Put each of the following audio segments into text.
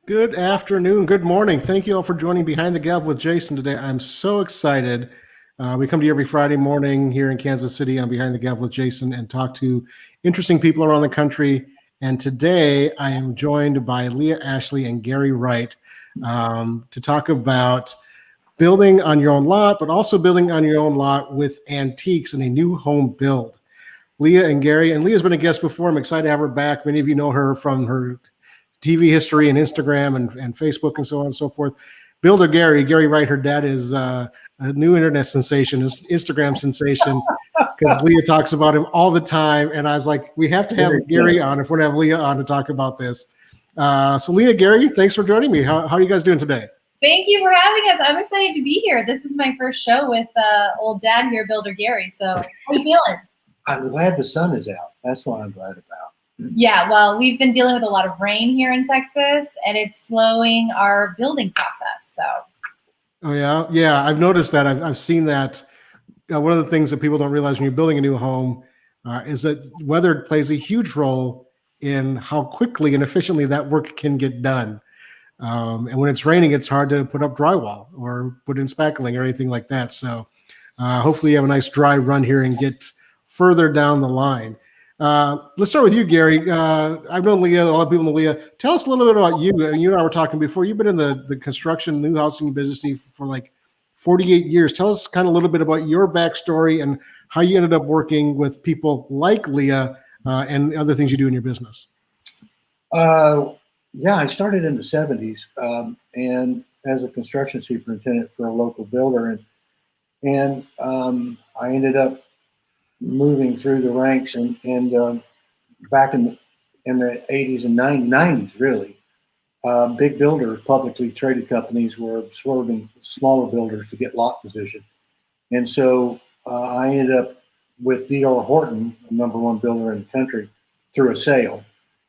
Good afternoon, good morning. Thank you all for joining Behind the Gavel with Jason today. I'm so excited. We come to you every Friday morning here in Kansas City on Behind the Gavel with Jason and talk to interesting people around the country. And today I am joined by Leah Ashley and Gary Wright to talk about building on your own lot, but also building on your own lot with antiques in a new home build. Leah and Gary, and Leah's been a guest before. I'm excited to have her back. Many of you know her from her TV history and Instagram and Facebook and so on and so forth. Builder Gary Wright, her dad is a new internet sensation, is Instagram sensation, because Leah talks about him all the time. And I was like, we have to have Gary on if we're going to have Leah on to talk about this. So Leah, Gary, thanks for joining me. How are you guys doing today? Thank you for having us. I'm excited to be here. This is my first show with old dad here, Builder Gary. So how are you feeling? I'm glad the sun is out. That's what I'm glad about. Yeah, well, we've been dealing with a lot of rain here in Texas, and it's slowing our building process. So. Oh yeah, I've noticed that. I've seen that. One of the things that people don't realize when you're building a new home is that weather plays a huge role in how quickly and efficiently that work can get done. And when it's raining, it's hard to put up drywall or put in spackling or anything like that. So hopefully you have a nice dry run here and get further down the line. Let's start with you, Gary. I've known Leah, a lot of people know Leah. Tell us a little bit about you. You and I were talking before. You've been in the construction, new housing business for like 48 years. Tell us kind of a little bit about your backstory and how you ended up working with people like Leah and the other things you do in your business. Yeah, I started in the 70s and as a construction superintendent for a local builder. And I ended up moving through the ranks and back in the 80s and 90s, really. Big builders, publicly traded companies were absorbing smaller builders to get lot position. And so I ended up with D.R. Horton, the #1 builder in the country, through a sale.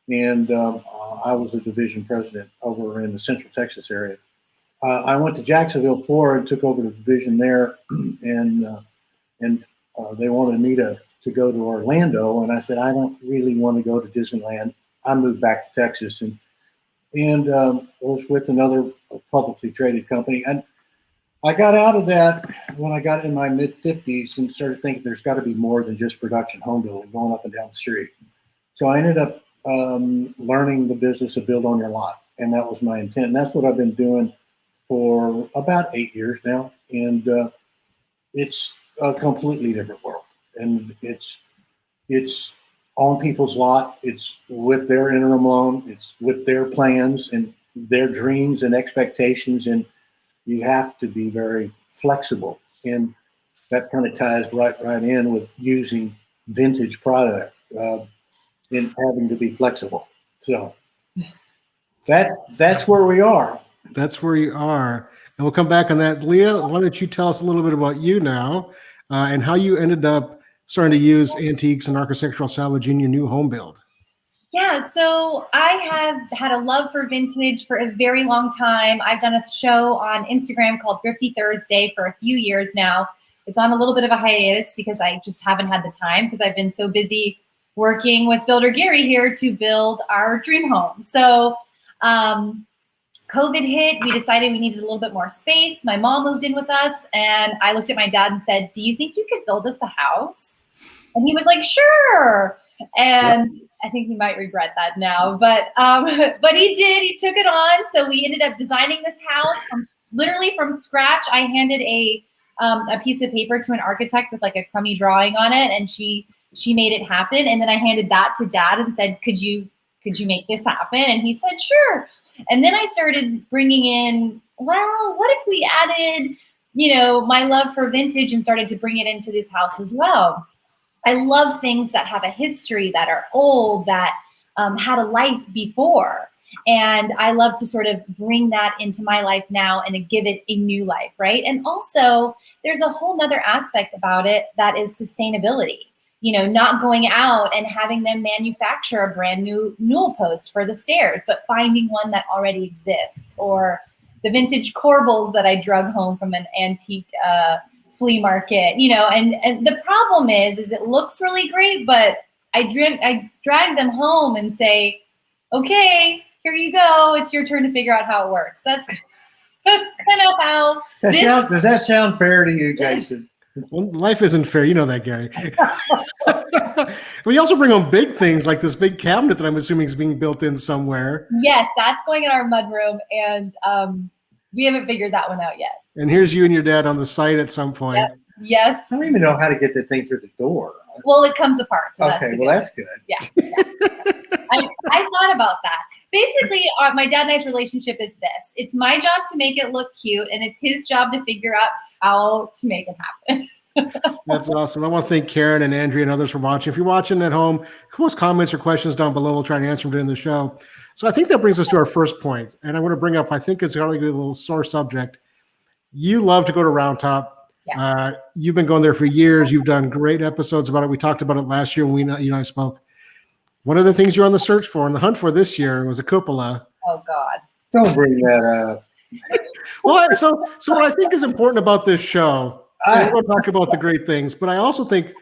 And I was a division president over in the Central Texas area. I went to Jacksonville, Florida, took over the division there, and they wanted me to go to Orlando, and I said, I don't really want to go to Disneyland. I moved back to Texas and was with another publicly traded company. And I got out of that when I got in my mid-50s and started thinking there's got to be more than just production home building going up and down the street. So I ended up learning the business of build on your lot, and that was my intent. And that's what I've been doing for about 8 years now, and it's a completely different world. And it's on people's lot. It's with their interim loan. It's with their plans and their dreams and expectations. And you have to be very flexible. And that kind of ties right in with using vintage product and having to be flexible. So that's where we are. That's where you are. And we'll come back on that. Leah, why don't you tell us a little bit about you now and how you ended up starting to use antiques and architectural salvage in your new home build? Yeah, so I have had a love for vintage for a very long time. I've done a show on Instagram called Thrifty Thursday for a few years now. It's on a little bit of a hiatus because I just haven't had the time because I've been so busy working with Builder Gary here to build our dream home. So COVID hit, we decided we needed a little bit more space. My mom moved in with us, and I looked at my dad and said, do you think you could build us a house? And he was like, sure. And I think he might regret that now, but he did, he took it on. So we ended up designing this house literally from scratch. I handed a piece of paper to an architect with like a crummy drawing on it, and she made it happen. And then I handed that to Dad and said, could you make this happen? And he said, sure. And then I started bringing in, well, what if we added, my love for vintage and started to bring it into this house as well. I love things that have a history, that are old, that had a life before. And I love to sort of bring that into my life now and give it a new life, right? And also, there's a whole nother aspect about it that is sustainability. Not going out and having them manufacture a brand new newel post for the stairs, but finding one that already exists, or the vintage corbels that I drug home from an antique flea market, and the problem is it looks really great, but I drag them home and say, okay, here you go. It's your turn to figure out how it works. That's kind of how. Does that sound fair to you, Jason? Well, life isn't fair. You know that, Gary. We also bring home big things like this big cabinet that I'm assuming is being built in somewhere. Yes, that's going in our mudroom, and we haven't figured that one out yet. And here's you and your dad on the site at some point. Yep. Yes. I don't even know how to get the thing through the door. Well, it comes apart. So Okay, that's good. Yeah. I thought about that. Basically, my dad and I's relationship is this. It's my job to make it look cute, and it's his job to figure out how to make it happen. That's awesome. I want to thank Karen and Andrea and others for watching. If you're watching at home, post comments or questions down below. We'll try and answer them during the show. So I think that brings us to our first point. And I want to bring up, I think it's probably a little sore subject. You love to go to Round Top. Yes. You've been going there for years. You've done great episodes about it. We talked about it last year when you and I spoke. One of the things you're on the search for and the hunt for this year was a cupola. Oh, God. Don't bring that up. Well, so what I think is important about this show, I want to talk about the great things, but I also think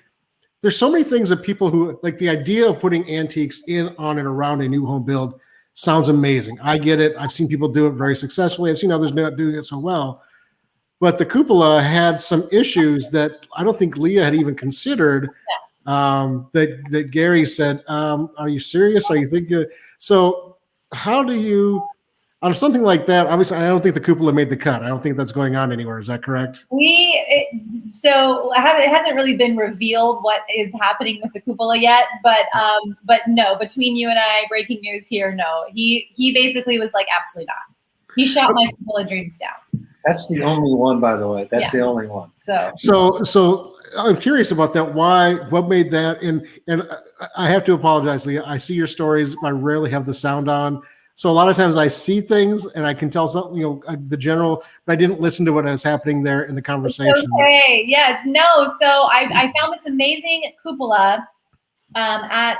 there's so many things that people who like the idea of putting antiques in, on, and around a new home build sounds amazing. I get it. I've seen people do it very successfully. I've seen others not doing it so well. But the cupola had some issues that I don't think Leah had even considered. That Gary said, "Are you serious? Are you thinking?" So, how do you, on something like that? Obviously, I don't think the cupola made the cut. I don't think that's going on anywhere. Is that correct? So it hasn't really been revealed what is happening with the cupola yet. But no, between you and I, breaking news here. No, he basically was like, absolutely not. He shot my cupola dreams down. That's the only one, by the way. That's the only one. So I'm curious about that. Why? What made that? And I have to apologize, Leah. I see your stories. I rarely have the sound on, so a lot of times I see things and I can tell something, the general. But I didn't listen to what was happening there in the conversation. It's okay. Yes. No. So I found this amazing cupola at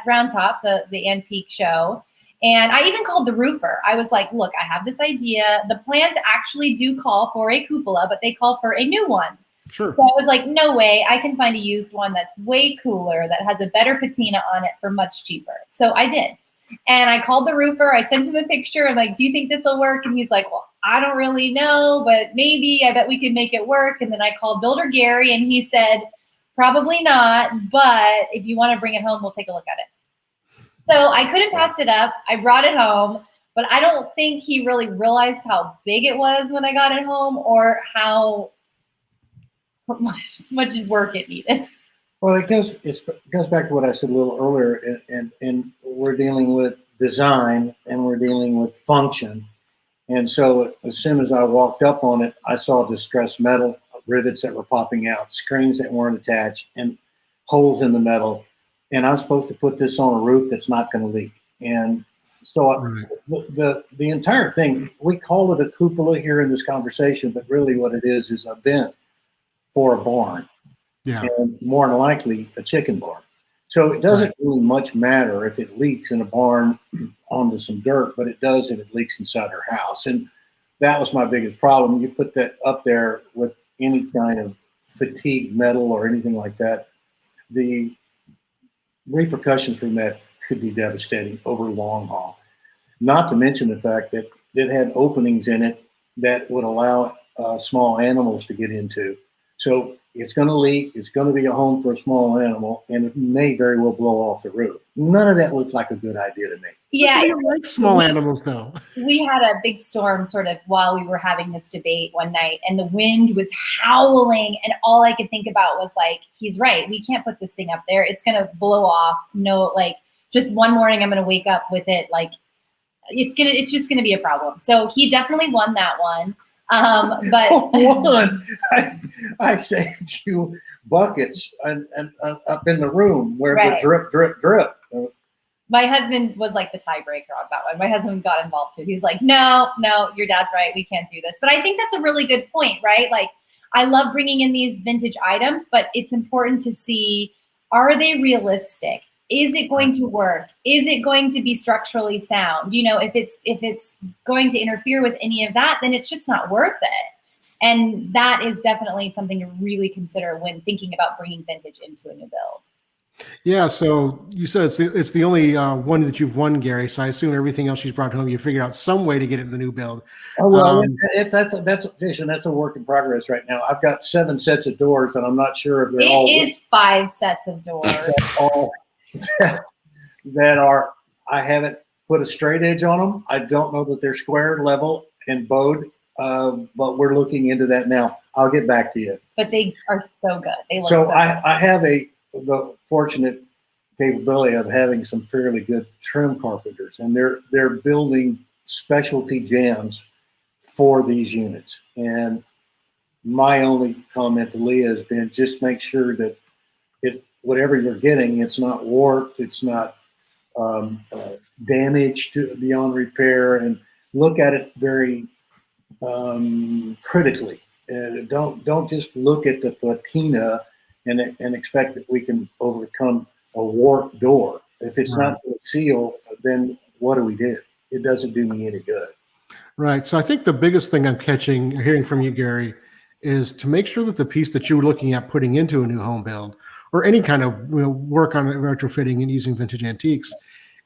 Round Top, the antique show. And I even called the roofer. I was like, look, I have this idea. The plans actually do call for a cupola, but they call for a new one. Sure. So I was like, no way. I can find a used one that's way cooler, that has a better patina on it for much cheaper. So I did. And I called the roofer. I sent him a picture. I'm like, do you think this will work? And he's like, well, I don't really know, but maybe. I bet we can make it work. And then I called Builder Gary, and he said, probably not. But if you want to bring it home, we'll take a look at it. So I couldn't pass it up. I brought it home, but I don't think he really realized how big it was when I got it home, or how much work it needed. Well, it goes back to what I said a little earlier, and we're dealing with design and we're dealing with function. And so as soon as I walked up on it, I saw distressed metal, rivets that were popping out, screens that weren't attached, and holes in the metal. And I'm supposed to put this on a roof that's not going to leak. And so the entire thing, we call it a cupola here in this conversation, but really what it is a vent for a barn. Yeah. And more than likely a chicken barn. So it doesn't really much matter if it leaks in a barn onto some dirt, but it does if it leaks inside our house. And that was my biggest problem. You put that up there with any kind of fatigue metal or anything like that, the repercussions from that could be devastating over long haul. Not to mention the fact that it had openings in it that would allow small animals to get into. So it's going to leak. It's going to be a home for a small animal, and it may very well blow off the roof. None of that looked like a good idea to me. Yeah, I like small animals, though. We had a big storm sort of while we were having this debate one night, and the wind was howling, and all I could think about was like, he's right. We can't put this thing up there. It's going to blow off. No, like, just one morning I'm going to wake up with it. Like, it's just going to be a problem. So he definitely won that one. But I saved you buckets and up in the room where it would drip, drip, drip. My husband was like the tiebreaker on that one. My husband got involved too. He's like, no, your dad's right. We can't do this. But I think that's a really good point, right? Like, I love bringing in these vintage items, but it's important to see, are they realistic? Is it going to work? Is it going to be structurally sound? If it's going to interfere with any of that, then it's just not worth it. And that is definitely something to really consider when thinking about bringing vintage into a new build. Yeah, so you said it's the only one that you've won, Gary. So I assume everything else she's brought home, you figured out some way to get it in the new build. Oh well, Um, that's a work in progress right now. I've got 7 sets of doors, and I'm not sure if they're It is 5 sets of doors. all that are. I haven't put a straight edge on them. I don't know that they're square, level, and bowed, but we're looking into that now. I'll get back to you. But they are so good. They look So so I have the fortunate capability of having some fairly good trim carpenters, and they're building specialty jams for these units. And my only comment to Leah has been just make sure that whatever you're getting, it's not warped, it's not damaged beyond repair, and look at it very critically. And don't just look at the patina and expect that we can overcome a warped door. If it's Right. not going to seal, then what do we do? It doesn't do me any good. Right. So I think the biggest thing I'm hearing from you, Gary, is to make sure that the piece that you were looking at putting into a new home build or any kind of work on retrofitting and using vintage antiques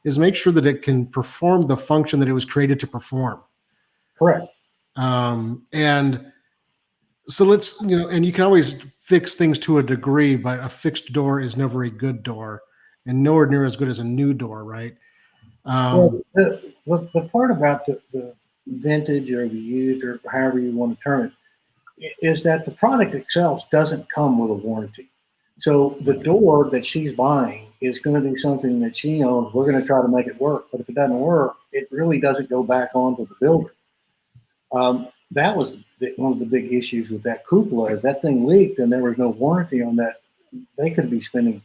is make sure that it can perform the function that it was created to perform. Correct. And so let's, and you can always fix things to a degree, but a fixed door is never a good door and nowhere near as good as a new door, right? Well, the part about the vintage or the used or however you want to term it is that the product itself doesn't come with a warranty. So the door that she's buying is going to be something that she owns. We're going to try to make it work, but if it doesn't work, it really doesn't go back onto the builder. That was one of the big issues with that cupola is that thing leaked and there was no warranty on that. They could be spending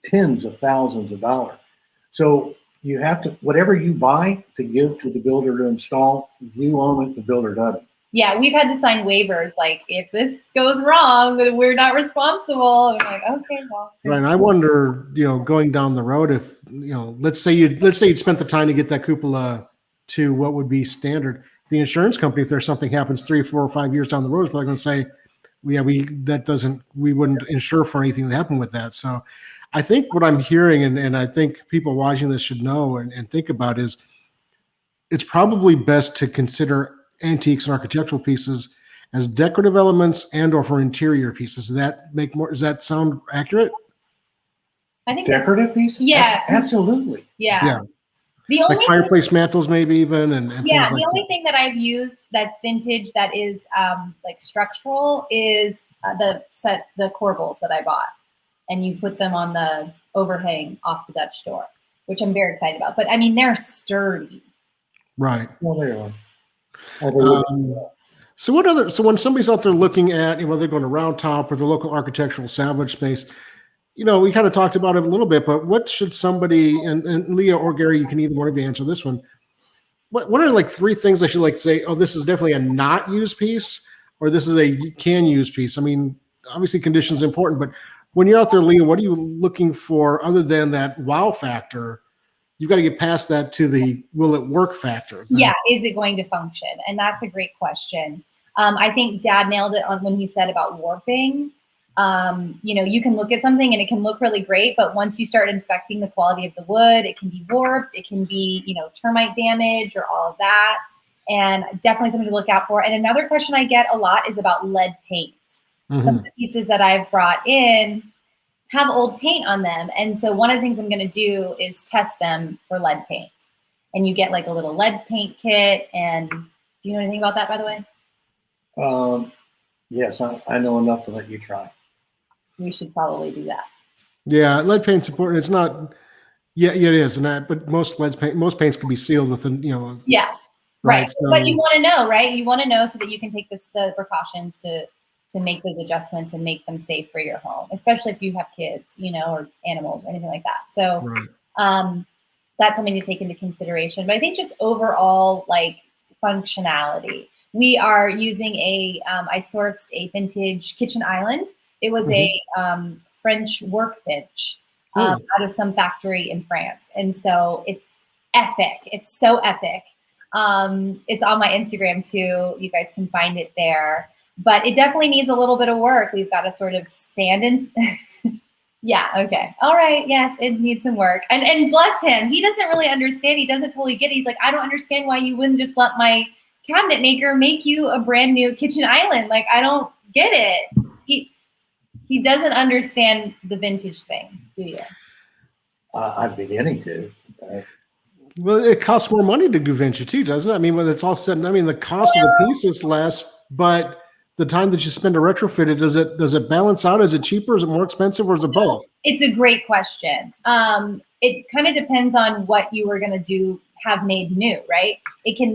tens of thousands of dollars. So you have to, whatever you buy to give to the builder to install, you own it, the builder doesn't. Yeah, we've had to sign waivers. Like, if this goes wrong, we're not responsible. And I'm like, okay, well. Right. And I wonder, going down the road, if, let's say you'd spent the time to get that cupola to what would be standard. The insurance company, if there's something happens 3, 4, or 5 years down the road, is probably going to say, we wouldn't insure for anything that happened with that. So I think what I'm hearing, and I think people watching this should know and think about is it's probably best to consider antiques and architectural pieces as decorative elements and or for interior pieces. Does that sound accurate? I think decorative pieces? Yeah. Absolutely. Yeah. The only like fireplace mantles, maybe even, and things like the only thing that I've used that's vintage that is like structural is the corbels that I bought, and you put them on the overhang off the Dutch door, which I'm very excited about. But I mean, they're sturdy. Right. Well, they are. So when somebody's out there looking at whether they're going to Round Top or the local architectural salvage space, we kind of talked about it a little bit, but what should somebody, and Leah or Gary, you can either one of you answer this one. What are like 3 things I should like say, oh, this is definitely a not used piece, or this is a can use piece? I mean, obviously condition is important, but when you're out there, Leah, what are you looking for other than that wow factor? You've got to get past that to the will it work factor. Yeah, is it going to function? And that's a great question. I think Dad nailed it on when he said about warping. You can look at something and it can look really great, but once you start inspecting the quality of the wood, it can be warped, it can be, termite damage or all of that. And definitely something to look out for. And another question I get a lot is about lead paint. Mm-hmm. Some of the pieces that I've brought in have old paint on them. And so one of the things I'm going to do is test them for lead paint. And you get like a little lead paint kit. And do you know anything about that, by the way? Yes, I know enough to let you try. We should probably do that. Yeah, lead paint's important. It's not, it is. But most paints can be sealed within, Yeah, right. So, but you want to know, right? You want to know so that you can take the precautions to make those adjustments and make them safe for your home, especially if you have kids, or animals or anything like that. So right. That's something to take into consideration. But I think just overall, like functionality, we are using I sourced a vintage kitchen island. It was mm-hmm. a French workbench out of some factory in France. And so it's epic. It's so epic. It's on my Instagram too. You guys can find it there. But it definitely needs a little bit of work. We've got to sort of sand and Yeah. Okay. All right. Yes, it needs some work. And bless him, he doesn't really understand. He doesn't totally get it. He's like, I don't understand why you wouldn't just let my cabinet maker make you a brand new kitchen island. Like, I don't get it. He doesn't understand the vintage thing, do you? I'm beginning to. Well, it costs more money to do vintage too, doesn't it? I mean, when it's all said, I mean, the cost of the piece is less, but the time that you spend to retrofit it, does it balance out? Is it cheaper? Is it more expensive, or is it both? It's a great question. It kind of depends on what you were going to have made new, right?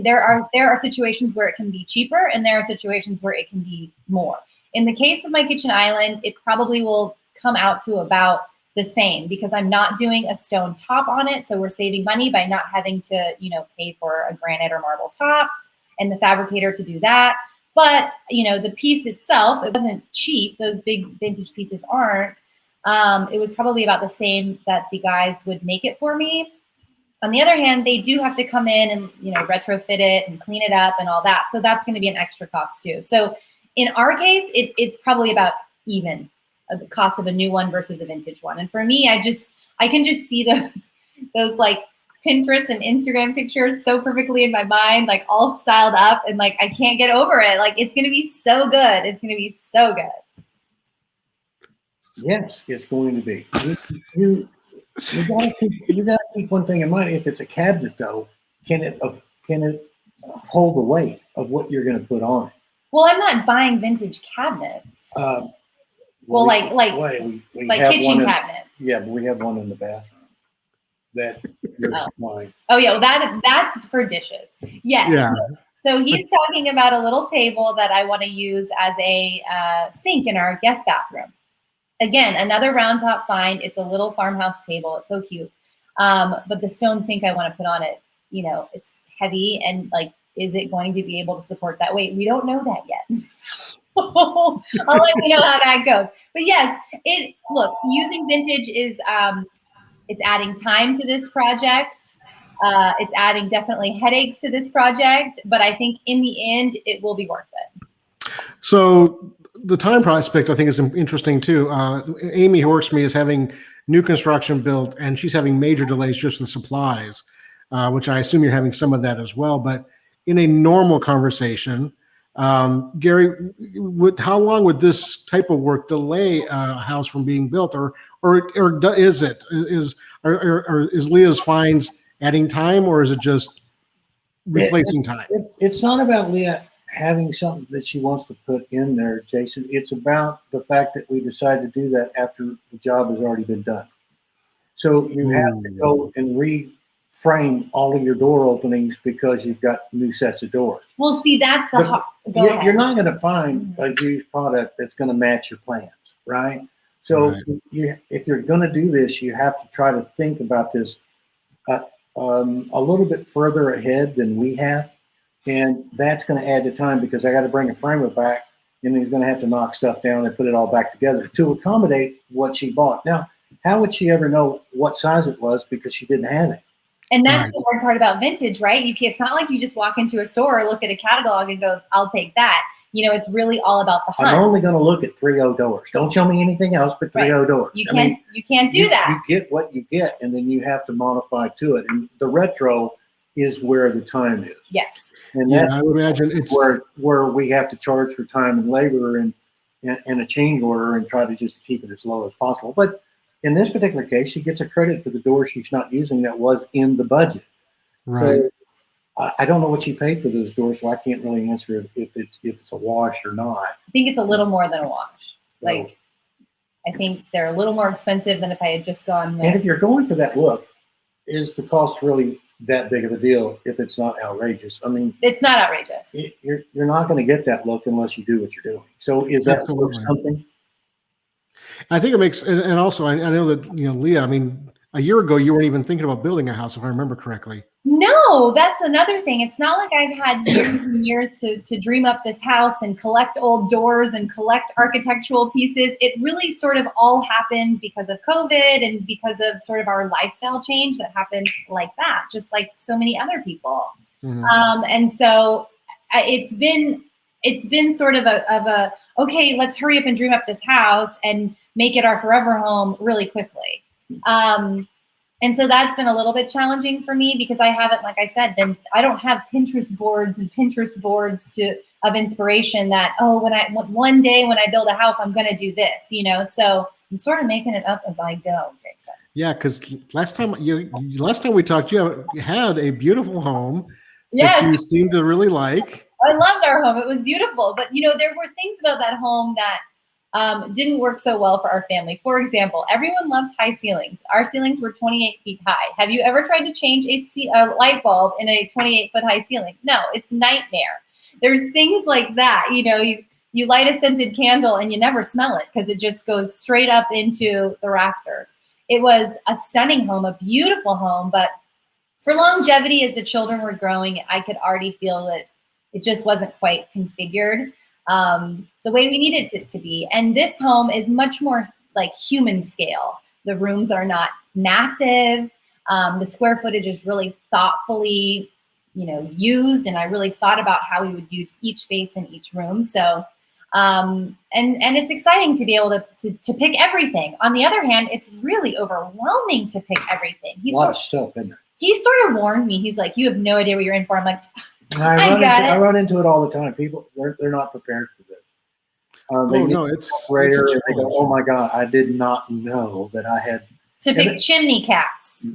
There are situations where it can be cheaper, and there are situations where it can be more. In the case of my kitchen island, it probably will come out to about the same because I'm not doing a stone top on it. So we're saving money by not having to, pay for a granite or marble top and the fabricator to do that. But, the piece itself, it wasn't cheap. Those big vintage pieces aren't. It was probably about the same that the guys would make it for me. On the other hand, they do have to come in and, retrofit it and clean it up and all that. So that's going to be an extra cost too. So in our case, it's probably about even the cost of a new one versus a vintage one. And for me, I can just see those like Pinterest and Instagram pictures so perfectly in my mind, like all styled up, and like I can't get over it. Like it's gonna be so good. It's gonna be so good. Yes, it's going to be. You gotta keep one thing in mind. If it's a cabinet, though, can it hold the weight of what you're going to put on it? Well, I'm not buying vintage cabinets. Well, like kitchen cabinets. Yeah, but we have one in the bathroom that you're supplying. Oh yeah, well that's for dishes. Yes. Yeah. So he's talking about a little table that I want to use as a sink in our guest bathroom. Again, another round top find. It's a little farmhouse table. It's so cute. But the stone sink I want to put on it, it's heavy and like, is it going to be able to support that weight? We don't know that yet. I'll let you know how that goes. But yes, using vintage is it's adding time to this project. It's adding definitely headaches to this project, but I think in the end it will be worth it. So the time prospect I think is interesting too. Amy, who works for me, is having new construction built, and she's having major delays just in supplies, which I assume you're having some of that as well. But in a normal conversation, Gary, how long would this type of work delay a house from being built, or is Leah's finds adding time, or is it just replacing time? It's not about Leah having something that she wants to put in there, Jason. It's about the fact that we decided to do that after the job has already been done. So you have to go and reframe all of your door openings because you've got new sets of doors. Well, see, that's you're not going to find a used product that's going to match your plans, right? So if you're going to do this, you have to try to think about this a little bit further ahead than we have. And that's going to add to time because I got to bring a framer back, and he's going to have to knock stuff down and put it all back together to accommodate what she bought. Now, how would she ever know what size it was because she didn't have it? And that's the hard part about vintage, right? It's not like you just walk into a store or look at a catalog and go, I'll take that. It's really all about the hunt. I'm only going to look at 3.0 doors. Don't show me anything else but 3.0 doors. You can't do that. You get what you get, and then you have to modify to it. And the retro is where the time is. Yes. And that's I would imagine it's where we have to charge for time and labor and a change order and try to just keep it as low as possible. But in this particular case, she gets a credit for the door she's not using that was in the budget. Right. So I don't know what she paid for those doors, so I can't really answer if it's a wash or not. I think it's a little more than a wash. Like, I think they're a little more expensive than if I had just gone there. And if you're going for that look, is the cost really that big of a deal if it's not outrageous? I mean, it's not outrageous. You're not going to get that look unless you do what you're doing. So is that worth something? I think it makes, and also I know that, Leah, I mean, a year ago, you weren't even thinking about building a house, if I remember correctly. No, that's another thing. It's not like I've had years and years to dream up this house and collect old doors and collect architectural pieces. It really sort of all happened because of COVID and because of sort of our lifestyle change that happened like that, just like so many other people. Mm-hmm. And so it's been sort of a okay, let's hurry up and dream up this house and make it our forever home really quickly. And so that's been a little bit challenging for me because I haven't, like I said, then I don't have Pinterest boards of inspiration that, oh, one day when I build a house, I'm going to do this, you know? So I'm sort of making it up as I go, Jason. Yeah, because last time we talked, you had a beautiful home that you Yes, seemed to really like. I loved our home. It was beautiful. But, you know, there were things about that home that didn't work so well for our family. For example, everyone loves high ceilings. Our ceilings were 28 feet high. Have you ever tried to change a light bulb in a 28-foot high ceiling? No, it's a nightmare. There's things like that. You know, you light a scented candle and you never smell it because it just goes straight up into the rafters. It was a stunning home, a beautiful home, but for longevity, as the children were growing, I could already feel that it just wasn't quite configured the way we needed it to be. And this home is much more like human scale. The rooms are not massive. The square footage is really thoughtfully, you know, used. And I really thought about how we would use each space in each room. So, and it's exciting to be able to pick everything. On the other hand, it's really overwhelming to pick everything. A lot of stuff in there. He sort of warned me. He's like, you have no idea what you're in for. I'm like, I run into it all the time. People, they're not prepared for this. It's a they go, oh my God, I did not know that I had to pick chimney caps.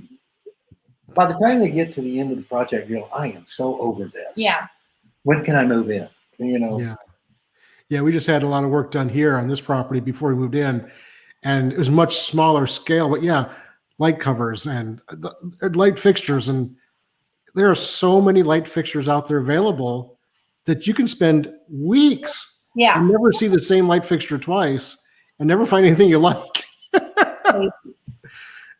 By the time they get to the end of the project, you know, I am so over this. Yeah. When can I move in? You know. Yeah. Yeah, we just had a lot of work done here on this property before we moved in, and it was much smaller scale. But yeah, light covers and light fixtures, and there are so many light fixtures out there available that you can spend weeks and never see the same light fixture twice and never find anything you like.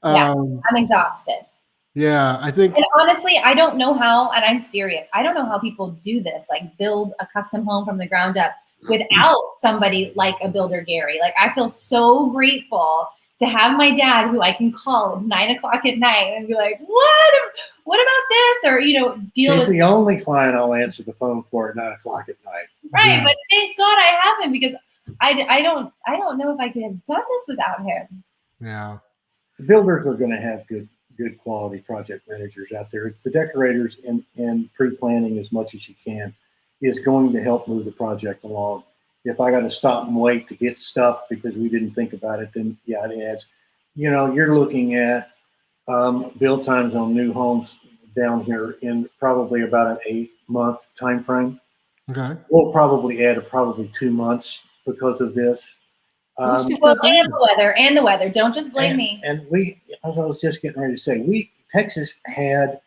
I'm exhausted. Yeah, I think. And honestly, I don't know how, and I'm serious, I don't know how people do this, like build a custom home from the ground up without somebody like a builder, Gary. Like, I feel so grateful to have my dad who I can call at 9 o'clock at night and be like, what about this? Or, you know, She's the only client I'll answer the phone for at 9 o'clock at night. Right. Yeah. But thank God I have him because I don't know if I could have done this without him. Yeah. The builders are going to have good quality project managers out there. The decorators and pre-planning as much as you can is going to help move the project along. If I got to stop and wait to get stuff because we didn't think about it, then yeah, it adds. You know, you're looking at build times on new homes down here in probably about an 8-month time frame. Okay. We'll probably add probably 2 months because of this. Well, and the weather. Don't just blame me. And as I was just getting ready to say, Texas had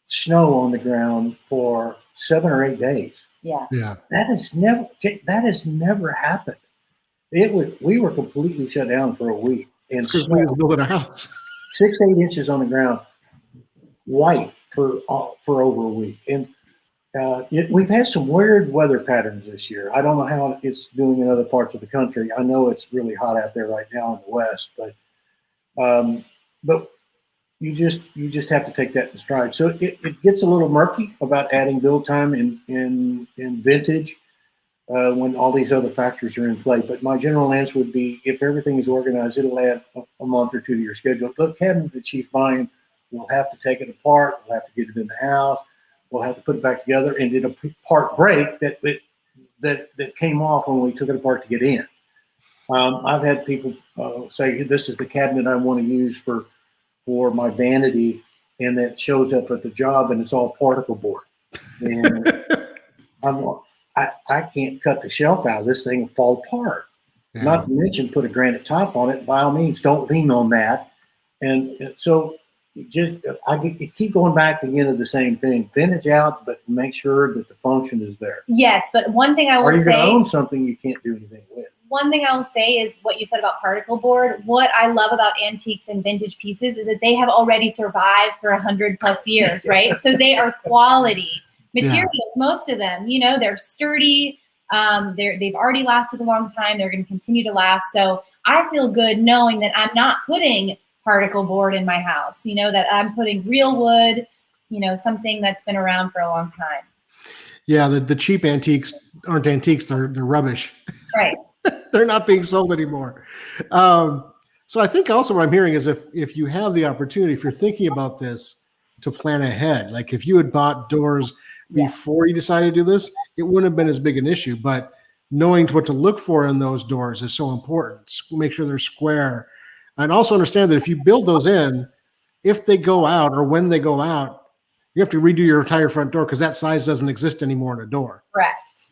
snow on the ground for 7 or 8 days. Yeah. Yeah. That has never happened. We were completely shut down for a week. And because we were building a house. 6 to 8 inches on the ground, white for over a week. And we've had some weird weather patterns this year. I don't know how it's doing in other parts of the country. I know it's really hot out there right now in the West, but you just have to take that in stride. So it gets a little murky about adding build time in vintage when all these other factors are in play. But my general answer would be, if everything is organized, it'll add a month or two to your schedule. The cabinet that she's buying, we'll have to take it apart. We'll have to get it in the house. We'll have to put it back together, and did a part break that came off when we took it apart to get in. I've had people say, this is the cabinet I want to use for my vanity, and that shows up at the job and it's all particle board. And I can't cut the shelf out of this thing and fall apart. Yeah. Not to mention put a granite top on it. By all means, don't lean on that. And so I keep going back again to the same thing. Vintage out, but make sure that the function is there. Yes, but one thing I will say. Or you're going to own something you can't do anything with. One thing I'll say is what you said about particle board. What I love about antiques and vintage pieces is that they have already survived for 100+ years, right? So they are quality materials, most of them. You know, they're sturdy. They've already lasted a long time. They're going to continue to last. So I feel good knowing that I'm not putting particle board in my house, you know, that I'm putting real wood, you know, something that's been around for a long time. Yeah, the cheap antiques aren't antiques, they're rubbish. Right. They're not being sold anymore. So I think also what I'm hearing is if you have the opportunity, if you're thinking about this, to plan ahead, like if you had bought doors before you decided to do this, it wouldn't have been as big an issue. But knowing what to look for in those doors is so important. Make sure they're square, and also understand that if you build those in, if they go out or when they go out, you have to redo your entire front door because that size doesn't exist anymore in a door. Correct.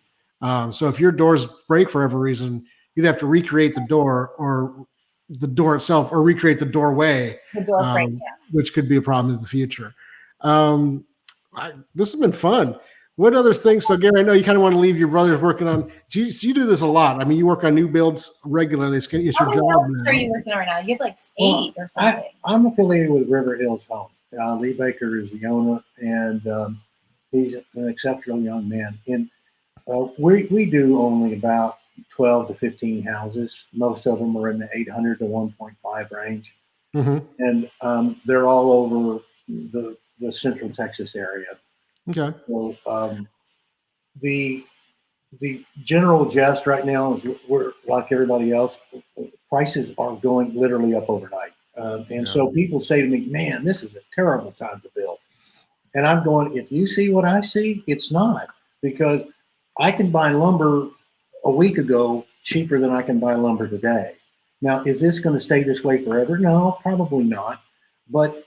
So if your doors break for every reason, you have to recreate the door or the door itself, or recreate the doorway, The door frame, which could be a problem in the future. This has been fun. What other things? So, Gary, I know you kind of want to leave your brothers working on. So you do this a lot. I mean, you work on new builds regularly. It's your How many job. houses are you working on right now? You have like 8 or something. I'm affiliated with River Hills Homes. Lee Baker is the owner, and he's an exceptional young man. And we do only about 12 to 15 houses. Most of them are in the 800 to 1.5 range. Mm-hmm. And they're all over the Central Texas area. Okay. So the general jest right now is we're like everybody else. Prices are going literally up overnight, so people say to me, "Man, this is a terrible time to build." And I'm going, if you see what I see, it's not, because I can buy lumber a week ago cheaper than I can buy lumber today. Now, is this going to stay this way forever? No, probably not. But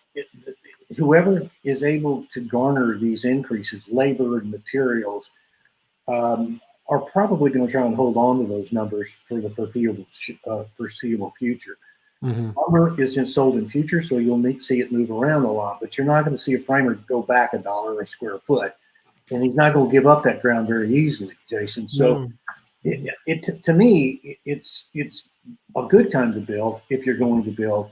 whoever is able to garner these increases, labor and materials, are probably going to try and hold on to those numbers for the foreseeable future. Mm-hmm. Lumber isn't sold in future, so you'll see it move around a lot, but you're not going to see a framer go back $1 a square foot. And he's not going to give up that ground very easily, Jason. So to me, it's a good time to build, if you're going to build,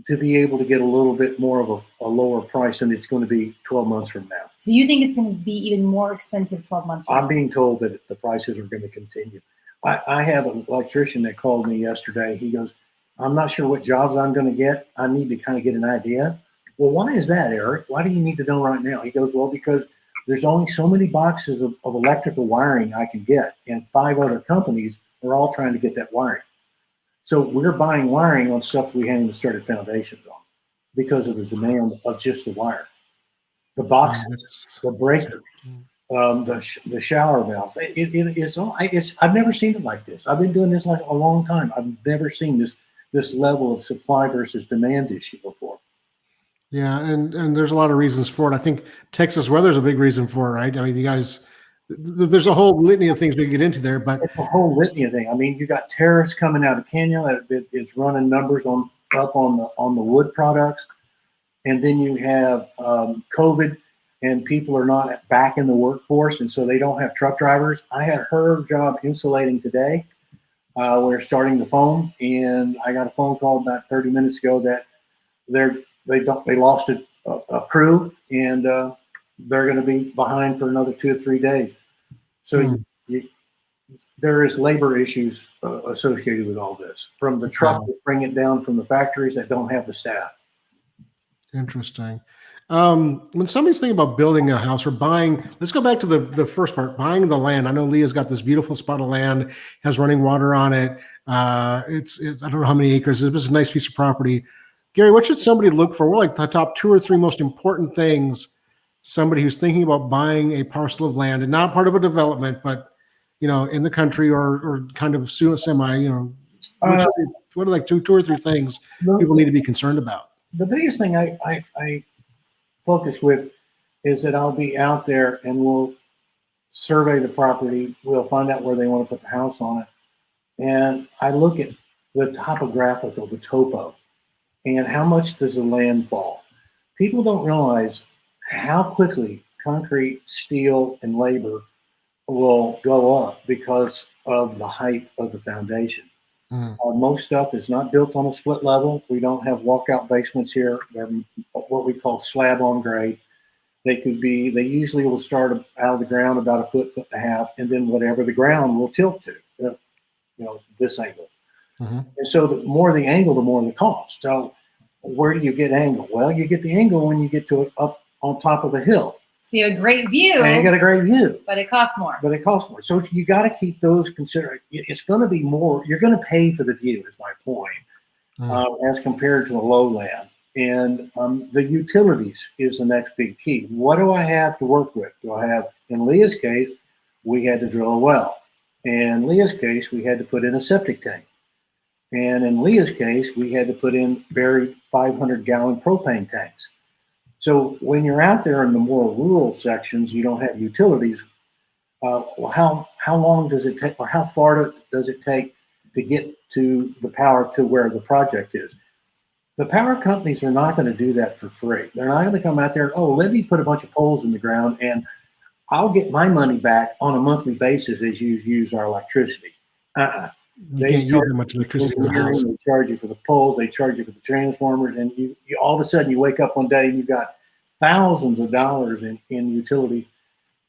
to be able to get a little bit more of a lower price than it's going to be 12 months from now. So you think it's going to be even more expensive 12 months from now? I'm being told that the prices are going to continue. I have an electrician that called me yesterday. He goes, "I'm not sure what jobs I'm going to get. I need to kind of get an idea." Well, why is that, Eric? Why do you need to know right now? He goes, "Well, because there's only so many boxes of electrical wiring I can get, and 5 other companies are all trying to get that wiring. So we're buying wiring on stuff we haven't even started foundations on because of the demand of just the wire, the boxes, the breakers, the shower valves. I've never seen it like this. I've been doing this like a long time. I've never seen this level of supply versus demand issue before." Yeah, and there's a lot of reasons for it. I think Texas weather is a big reason for it, right? I mean, you guys, there's a whole litany of things we can get into there, but it's a whole litany of things. I mean, you got tariffs coming out of Kenya. It's running numbers up on the wood products, and then you have COVID, and people are not back in the workforce, and so they don't have truck drivers. I had her job insulating today. We're starting the foam, and I got a phone call about 30 minutes ago that they lost a crew, and they're going to be behind for another 2 or 3 days. So there is labor issues associated with all this, from the truck that bring it down from the factories that don't have the staff. Interesting. When somebody's thinking about building a house or buying, let's go back to the first part, buying the land. I know Leah's got this beautiful spot of land, has running water on it. It's I don't know how many acres. It's a nice piece of property. Gary, what should somebody look for? What are like the top 2 or 3 most important things somebody who's thinking about buying a parcel of land and not part of a development, but in the country or kind of semi, what are like two or 3 things people need to be concerned about? The biggest thing I focus with is that I'll be out there and we'll survey the property. We'll find out where they want to put the house on it. And I look at the topographical, the topo, and how much does the land fall. People don't realize how quickly concrete, steel, and labor will go up because of the height of the foundation. Most stuff is not built on a split level. We don't have walkout basements here. They're what we call slab on grade. They usually will start out of the ground about 1.5 foot, and then whatever the ground will tilt to, this angle. And so the more the angle, the more the cost. So where do you get angle? Well, you get the angle when you get to up on top of the hill. So you have a great view. And you got a great view. But it costs more. So you got to keep those considered. It's going to be more. You're going to pay for the view, is my point, as compared to a lowland. And the utilities is the next big key. What do I have to work with? Do I have, in Leah's case, we had to drill a well. In Leah's case, we had to put in a septic tank. And in Leah's case, we had to put in buried 500-gallon propane tanks. So when you're out there in the more rural sections, you don't have utilities. Well, how long does it take, or how far does it take to get to the power to where the project is? The power companies are not going to do that for free. They're not going to come out there and, oh, let me put a bunch of poles in the ground and I'll get my money back on a monthly basis as you use our electricity. They can't use that much electricity in the house. They charge you for the poles, they charge you for the transformers, and you all of a sudden you wake up one day and you've got thousands of dollars in utility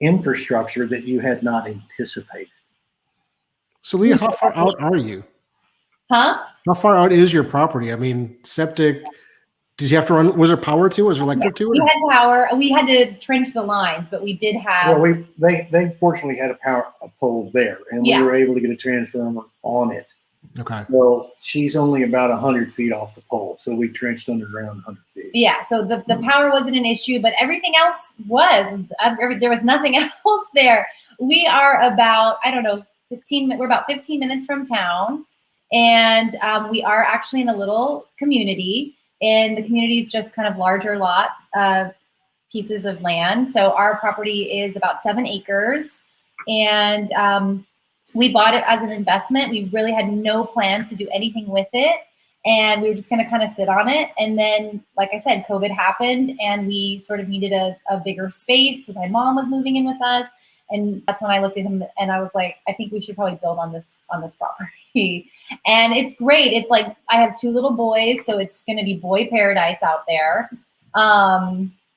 infrastructure that you had not anticipated. So Leah, how far out are you? Huh? How far out is your property? I mean, septic, did you have to run, was there power to it? Was there electric to it? We had power. We had to trench the lines, but we did have. Well, they fortunately had a pole there, and we were able to get a transformer on it. Okay. Well, she's only about 100 feet off the pole, so we trenched underground 100 feet. Yeah, so the power wasn't an issue, but everything else was. There was nothing else there. We are about, I don't know, we're about 15 minutes from town, and we are actually in a little community, and the community is just kind of larger lot pieces of land. So our property is about 7 acres, and we bought it as an investment. We really had no plan to do anything with it. And we were just going to kind of sit on it. And then, like I said, COVID happened and we sort of needed a bigger space. So my mom was moving in with us. And that's when I looked at him and I was like, I think we should probably build on this property. And it's great. It's like, I have 2 little boys, so it's going to be boy paradise out there.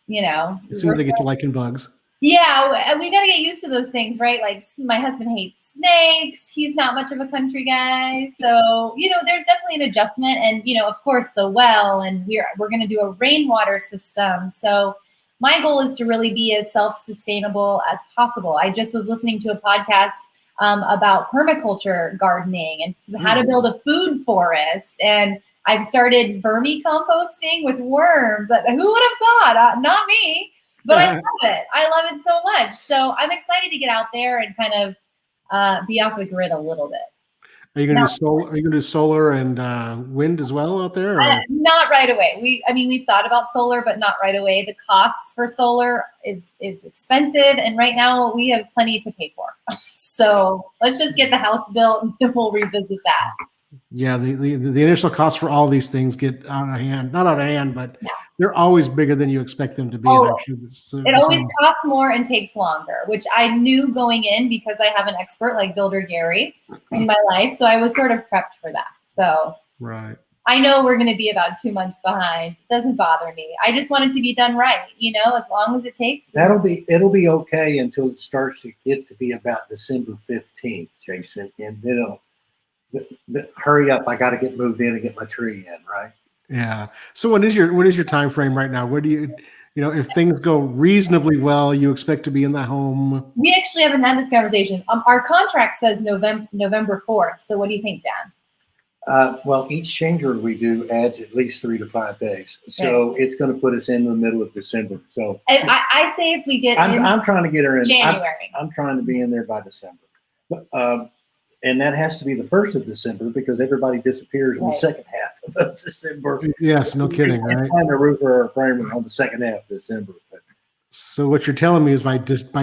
You know, as soon as they get to liking bugs. Yeah, we got to get used to those things, right? Like my husband hates snakes. He's not much of a country guy. So, you know, there's definitely an adjustment. And, you know, of course, the well, and we're going to do a rainwater system. So my goal is to really be as self-sustainable as possible. I just was listening to a podcast about permaculture gardening and how to build a food forest. And I've started vermicomposting with worms. Who would have thought? Not me. But I love it. I love it so much. So I'm excited to get out there and kind of be off the grid a little bit. Are you going to do solar? Are you going to do solar and wind as well out there? Not right away. We've thought about solar, but not right away. The costs for solar is expensive, and right now we have plenty to pay for. So let's just get the house built, and then we'll revisit that. Yeah, the initial costs for all these things get out of hand. Not out of hand, but they're always bigger than you expect them to be. Oh, it always costs more and takes longer, which I knew going in because I have an expert like Builder Gary in my life. So I was sort of prepped for that. So right. I know we're going to be about 2 months behind. It doesn't bother me. I just want it to be done right, you know, as long as it takes. It'll be okay until it starts to get to be about December 15th, Jason, and then hurry up! I got to get moved in and get my tree in, right? Yeah. So what is your time frame right now? Where do you know, if things go reasonably well, you expect to be in the home? We actually haven't had this conversation. Our contract says November 4th. So what do you think, Dan? Well, each change order we do adds at least 3 to 5 days, so it's going to put us in the middle of December. So I say if we get, I'm trying to get her in January. I'm trying to be in there by December. And that has to be the 1st of December because everybody disappears in the second half of December. Yes, no kidding, right? Find a roofer or a framer on the second half of December. So what you're telling me is by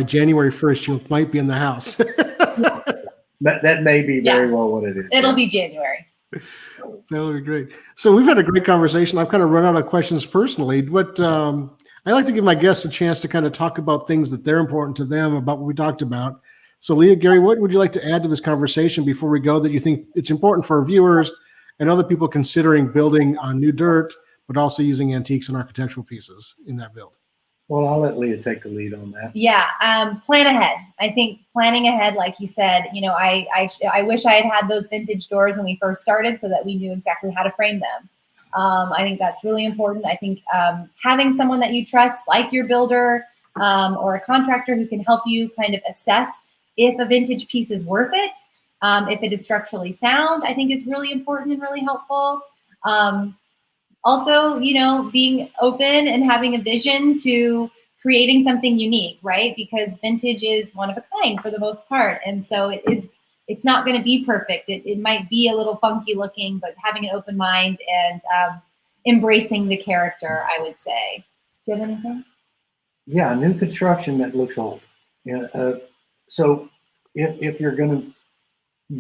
January 1st, you might be in the house. That may be very well what it is. It'll be January. That would be great. So we've had a great conversation. I've kind of run out of questions personally. What I like to give my guests a chance to kind of talk about things that they're important to them about what we talked about. So Leah, Gary, what would you like to add to this conversation before we go that you think it's important for our viewers and other people considering building on new dirt, but also using antiques and architectural pieces in that build? Well, I'll let Leah take the lead on that. Yeah, plan ahead. I think planning ahead, like you said, you know, I wish I had those vintage doors when we first started so that we knew exactly how to frame them. I think that's really important. I think having someone that you trust, like your builder, or a contractor who can help you kind of assess if a vintage piece is worth it. If it is structurally sound, I think is really important and really helpful. Also, you know, being open and having a vision to creating something unique, right? Because vintage is one of a kind for the most part. And so it's not going to be perfect. It might be a little funky looking, but having an open mind and embracing the character, I would say. Do you have anything? Yeah, new construction that looks old. Yeah. So if you're going to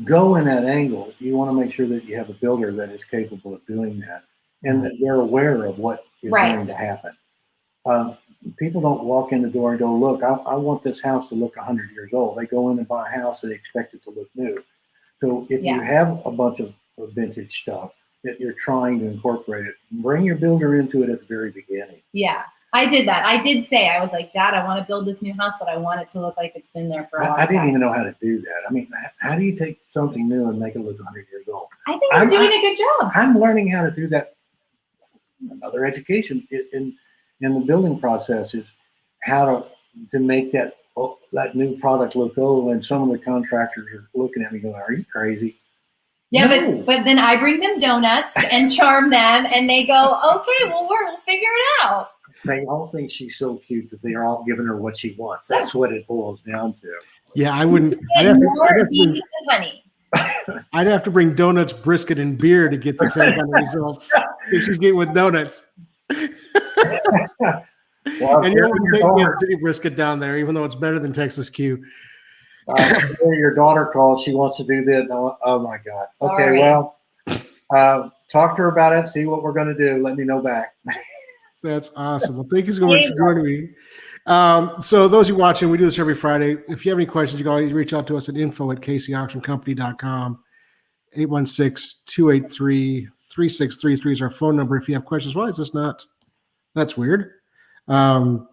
go in that angle, you want to make sure that you have a builder that is capable of doing that and that they're aware of what is going to happen. People don't walk in the door and go, look, I want this house to look 100 years old. They go in and buy a house and they expect it to look new. So if you have a bunch of vintage stuff that you're trying to incorporate it, bring your builder into it at the very beginning. Yeah, I did that. I did say, I was like, Dad, I want to build this new house, but I want it to look like it's been there for a long time. I didn't even know how to do that. I mean, how do you take something new and make it look 100 years old? I think you're doing a good job. I'm learning how to do that. Another education in the building process is how to make that new product look old, and some of the contractors are looking at me going, are you crazy? Yeah, no. but then I bring them donuts and charm them, and they go, okay, well, we'll figure it out. They all think she's so cute that they're all giving her what she wants. That's what it boils down to. Yeah, I wouldn't. I'd have to bring, honey. I'd have to bring donuts, brisket, and beer to get the same kind of results if she's getting with donuts. Well, and you wouldn't take Kansas City brisket down there, even though it's better than Texas Q. Your daughter calls. She wants to do that. Oh my God. Sorry. Okay, well, talk to her about it. See what we're going to do. Let me know back. That's awesome. Well, thank you so much for joining me. So those of you watching, we do this every Friday. If you have any questions, you can always reach out to us at info@kcauctioncompany.com. 816-283-3633 is our phone number. If you have questions, why is this not? That's weird. And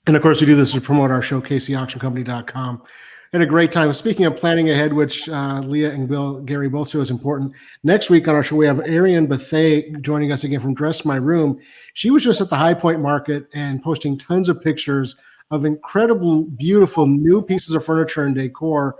of course, we do this to promote our show, kcauctioncompany.com. Had a great time. Speaking of planning ahead, which Leah and Gary both say is important. Next week on our show, we have Ariane Bethay joining us again from Dress My Room. She was just at the High Point Market and posting tons of pictures of incredible, beautiful new pieces of furniture and decor.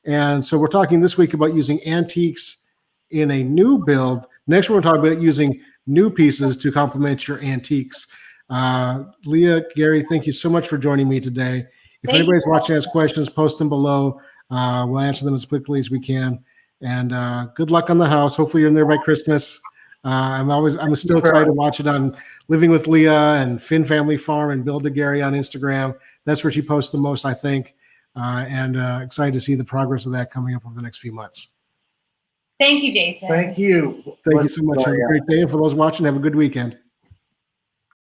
And so we're talking this week about using antiques in a new build. Next, we're going to talk about using new pieces to complement your antiques. Leah, Gary, thank you so much for joining me today. If anybody's watching has questions, post them below. We'll answer them as quickly as we can. And good luck on the house. Hopefully you're in there by Christmas. I'm still excited to watch it on Living with Leah and Finn Family Farm and Build to Gary on Instagram. That's where she posts the most, I think. And excited to see the progress of that coming up over the next few months. Thank you, Jason. Thank you. Thank you so much. Have a great day. And for those watching, have a good weekend.